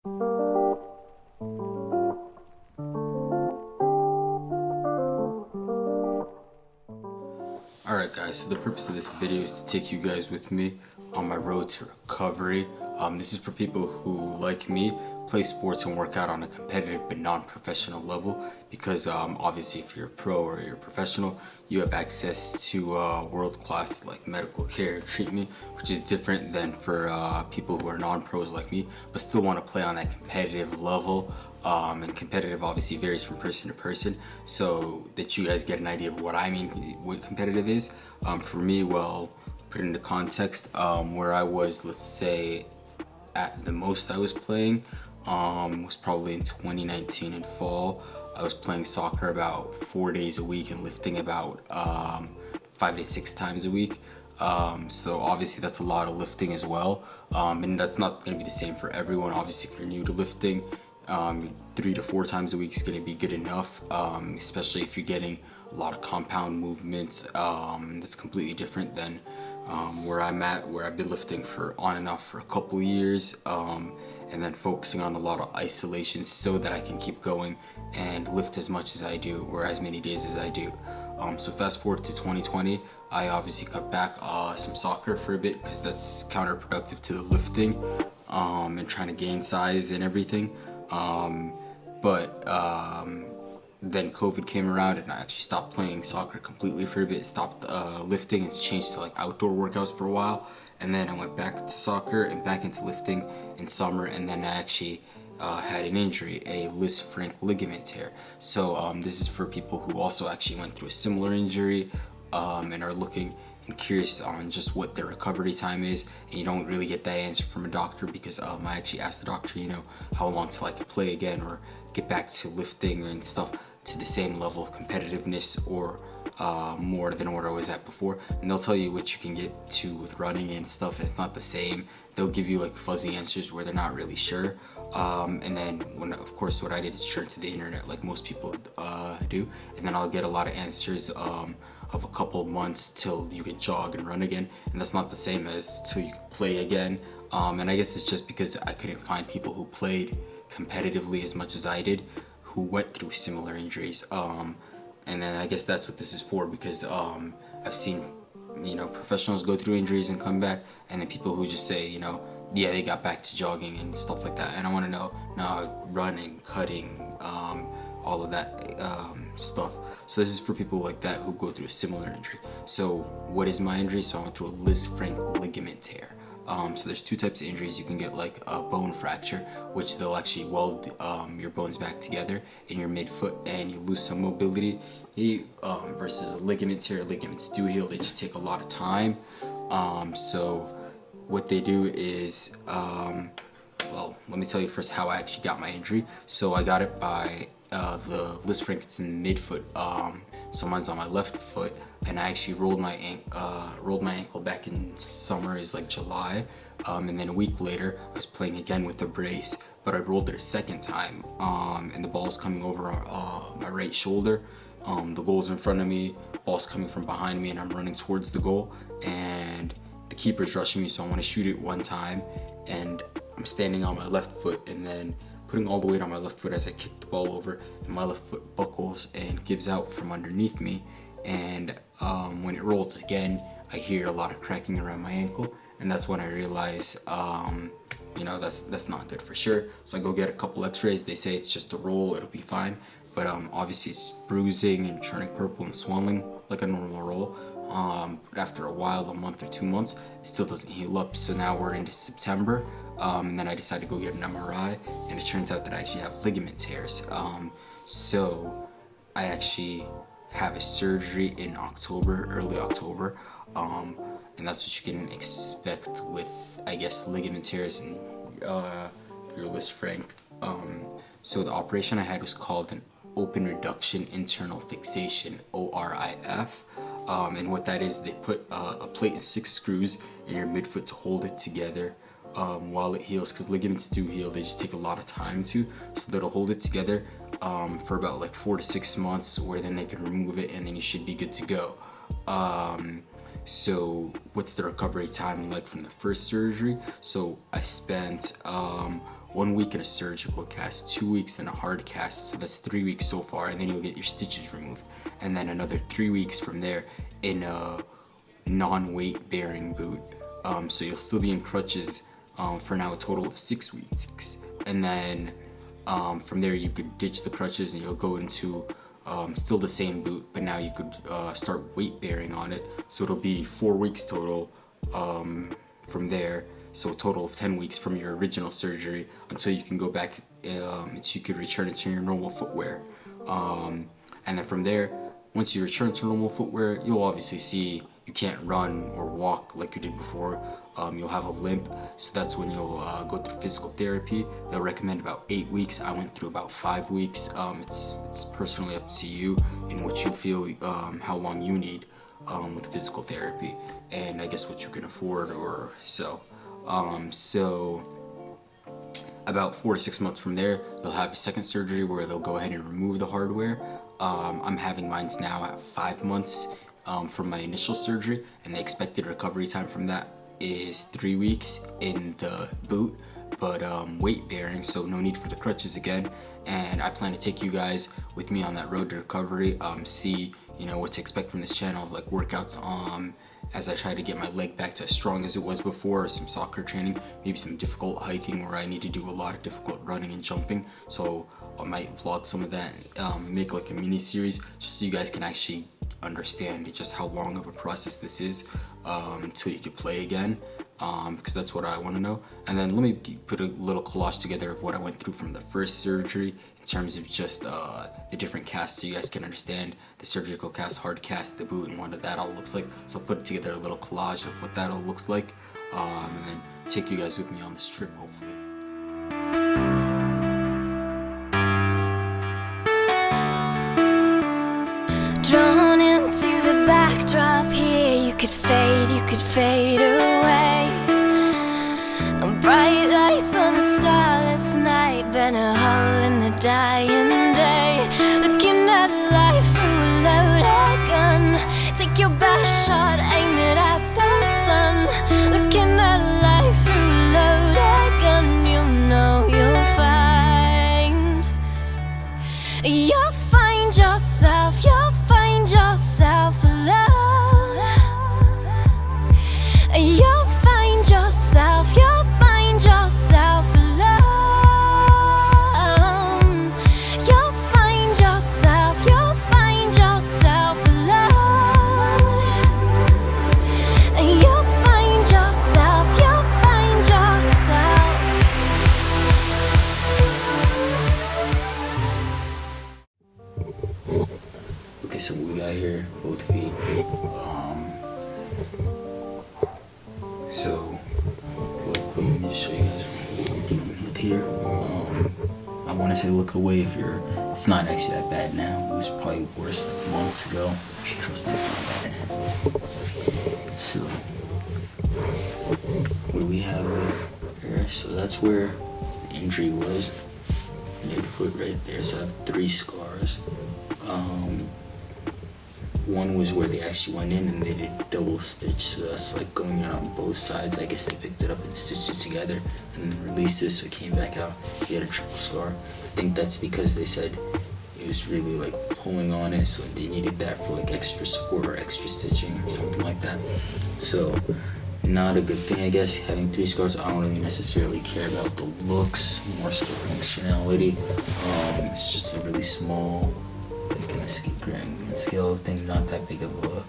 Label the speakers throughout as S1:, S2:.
S1: Alright guys, so the purpose of this video is to take you guys with me on my road to recovery. This is for people who, like me, play sports and work out on a competitive but non-professional level because obviously if you're a pro or you're a professional, you have access to world-class like medical care and treatment, which is different than for people who are non-pros like me but still want to play on that competitive level. And competitive obviously varies from person to person, so that you guys get an idea of what I mean, what competitive is. For me, well, put it into context, where I was, let's say, at the most I was playing was probably in 2019 in fall. I was playing soccer about 4 days a week and lifting about 5 to 6 times a week. So obviously that's a lot of lifting as well, and that's not going to be the same for everyone. Obviously if you're new to lifting, 3 to 4 times a week is going to be good enough, especially if you're getting a lot of compound movements. That's completely different than where I'm at, where I've been lifting for on and off for a couple of years, and then focusing on a lot of isolation so that I can keep going and lift as much as I do or as many days as I do. So fast forward to 2020, I obviously cut back some soccer for a bit because that's counterproductive to the lifting and trying to gain size and everything. But then COVID came around and I actually stopped playing soccer completely for a bit, stopped lifting and changed to like outdoor workouts for a while, and then I went back to soccer and back into lifting in summer, and then I actually had an injury, a Lisfranc ligament tear. So this is for people who also actually went through a similar injury and are looking and curious on just what their recovery time is, and you don't really get that answer from a doctor because I actually asked the doctor, how long till I could play again or get back to lifting and stuff to the same level of competitiveness or more than what I was at before, and they'll tell you what you can get to with running and stuff, and it's not the same. They'll give you like fuzzy answers where they're not really sure, and then of course what I did is turn to the internet like most people do, and then I'll get a lot of answers of a couple of months till you can jog and run again, and that's not the same as till you can play again. And I guess it's just because I couldn't find people who played competitively as much as I did who went through similar injuries, and then I guess that's what this is for, because I've seen professionals go through injuries and come back, and then people who just say yeah, they got back to jogging and stuff like that, and I want to know running, cutting, all of that stuff. So this is for people like that who go through a similar injury. So what is my injury? So I went through a Lisfranc ligament tear. So there's 2 types of injuries. You can get like a bone fracture, which they'll actually weld your bones back together in your midfoot and you lose some mobility, versus a ligament tear. Ligaments do heal, they just take a lot of time. So what they do is, well, let me tell you first how I actually got my injury. So I got it by the Lisfranc, it's in the midfoot, so mine's on my left foot, and I actually rolled my ankle back in summer, is like July, and then a week later I was playing again with the brace, but I rolled it a second time, and the ball's coming over my right shoulder. The goal's in front of me, ball's coming from behind me, and I'm running towards the goal, and the keeper's rushing me, so I want to shoot it one time, and I'm standing on my left foot and then putting all the weight on my left foot as I kick the ball over, and my left foot buckles and gives out from underneath me, and when it rolls again I hear a lot of cracking around my ankle, and that's when I realize that's not good for sure. So I go get a couple x-rays. They say it's just a roll, it'll be fine, but obviously it's bruising and turning purple and swelling like a normal roll. But after a while, a month or 2 months, it still doesn't heal up. So now we're into September, and then I decided to go get an MRI, and it turns out that I actually have ligament tears. So I actually have a surgery in October, early October, and that's what you can expect with, I guess, ligament tears and your Lisfranc. So the operation I had was called an open reduction internal fixation, ORIF. And what that is, they put a plate and 6 screws in your midfoot to hold it together while it heals, because ligaments do heal, they just take a lot of time to, so that'll hold it together for about like 4 to 6 months, where then they can remove it and then you should be good to go. So what's the recovery time like from the first surgery? So I spent 1 week in a surgical cast, 2 weeks in a hard cast, so that's 3 weeks so far, and then you'll get your stitches removed, and then another 3 weeks from there in a non-weight bearing boot. So you'll still be in crutches for now a total of 6 weeks, and then from there you could ditch the crutches and you'll go into still the same boot, but now you could start weight bearing on it, so it'll be 4 weeks total from there, so a total of 10 weeks from your original surgery until you can go back, so you could return it to your normal footwear. And then from there, once you return to normal footwear, you'll obviously see you can't run or walk like you did before. You'll have a limp, so that's when you'll go through physical therapy. They'll recommend about 8 weeks. I went through about 5 weeks. It's personally up to you in what you feel, how long you need with physical therapy, and I guess what you can afford or so. So about 4 to 6 months from there, you'll have a second surgery where they'll go ahead and remove the hardware. I'm having mine now at 5 months from my initial surgery, and the expected recovery time from that is 3 weeks in the boot, but weight bearing, so no need for the crutches again. And I plan to take you guys with me on that road to recovery, see what to expect from this channel, like workouts as I try to get my leg back to as strong as it was before, some soccer training, maybe some difficult hiking where I need to do a lot of difficult running and jumping, so I might vlog some of that, make like a mini series just so you guys can actually understand just how long of a process this is until you can play again, because that's what I want to know. And then let me put a little collage together of what I went through from the first surgery in terms of just the different casts, so you guys can understand the surgical cast, hard cast, the boot, and what that all looks like. So I'll put together a little collage of what that all looks like, and then take you guys with me on this trip, hopefully.
S2: Drawn into the backdrop here, you could fade away. Bright lights on a starless night, been a hole in the dying day. Looking at life through a loaded gun, take your best shot, aim it at the sun. Looking at life through a loaded gun, you'll know you'll find yourself, you'll find yourself alone. You'll find yourself, you'll find yourself alone. You'll find yourself, you'll find yourself alone. You'll find yourself, you'll find yourself.
S1: Okay, so we got here, both feet. So both feet, let me just show you guys what we're dealing with here. I want to say look away if you're, it's not actually that bad now. It was probably worse like months ago. Trust me, it's not bad. So where we have it here, so that's where the injury was. Midfoot right there, so I have 3 scars. One was where they actually went in and they did double stitch, so that's like going in on both sides. I guess they picked it up and stitched it together and then released it, so it came back out. He had a triple scar. I think that's because they said it was really like pulling on it, so they needed that for like extra support or extra stitching or something like that. So not a good thing, I guess, having 3 scars. I don't really necessarily care about the looks, more so functionality. It's just a really small, like in the grand scale of things, not that big of a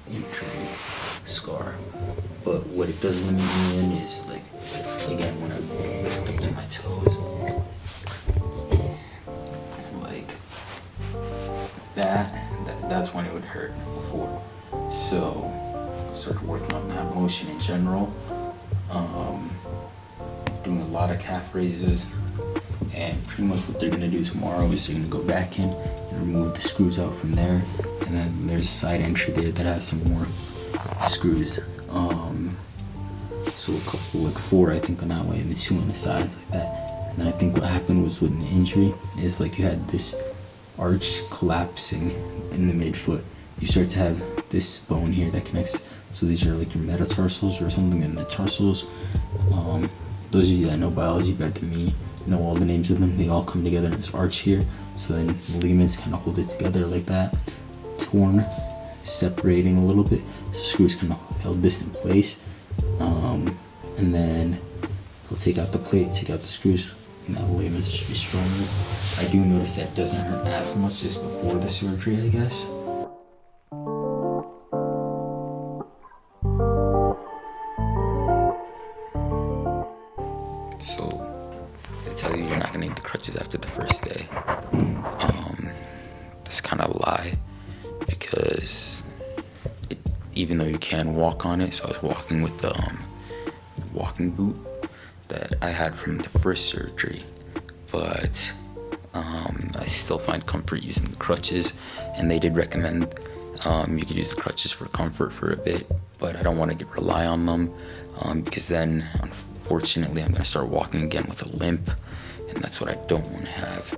S1: injury scar. But what it does limit me in is like, again, when I lift up to my toes, like that's when it would hurt before. So started working on that motion in general, doing a lot of calf raises, and pretty much what they're gonna do tomorrow is they're gonna go back in and remove the screws out from there, and then there's a side entry there that has some more screws. So a couple, like 4 I think on that way, and the 2 on the sides like that. And then I think what happened was with the injury is like you had this arch collapsing in the midfoot. You start to have this bone here that connects. So these are like your metatarsals or something, and the tarsals those of you that know biology better than me know all the names of them. They all come together in this arch here. So then the ligaments kind of hold it together like that. Torn, separating a little bit. So screws kind of held this in place. And then he'll take out the plate, take out the screws. Now the ligaments should be stronger. I do notice that doesn't hurt as much as before the surgery, I guess. So they tell you you're not gonna need the crutches after the first day. That's kind of a lie, because even though you can walk on it, so I was walking with the walking boot that I had from the first surgery, but I still find comfort using the crutches, and they did recommend you could use the crutches for comfort for a bit, but I don't want to rely on them because then unfortunately I'm going to start walking again with a limp, and that's what I don't want to have.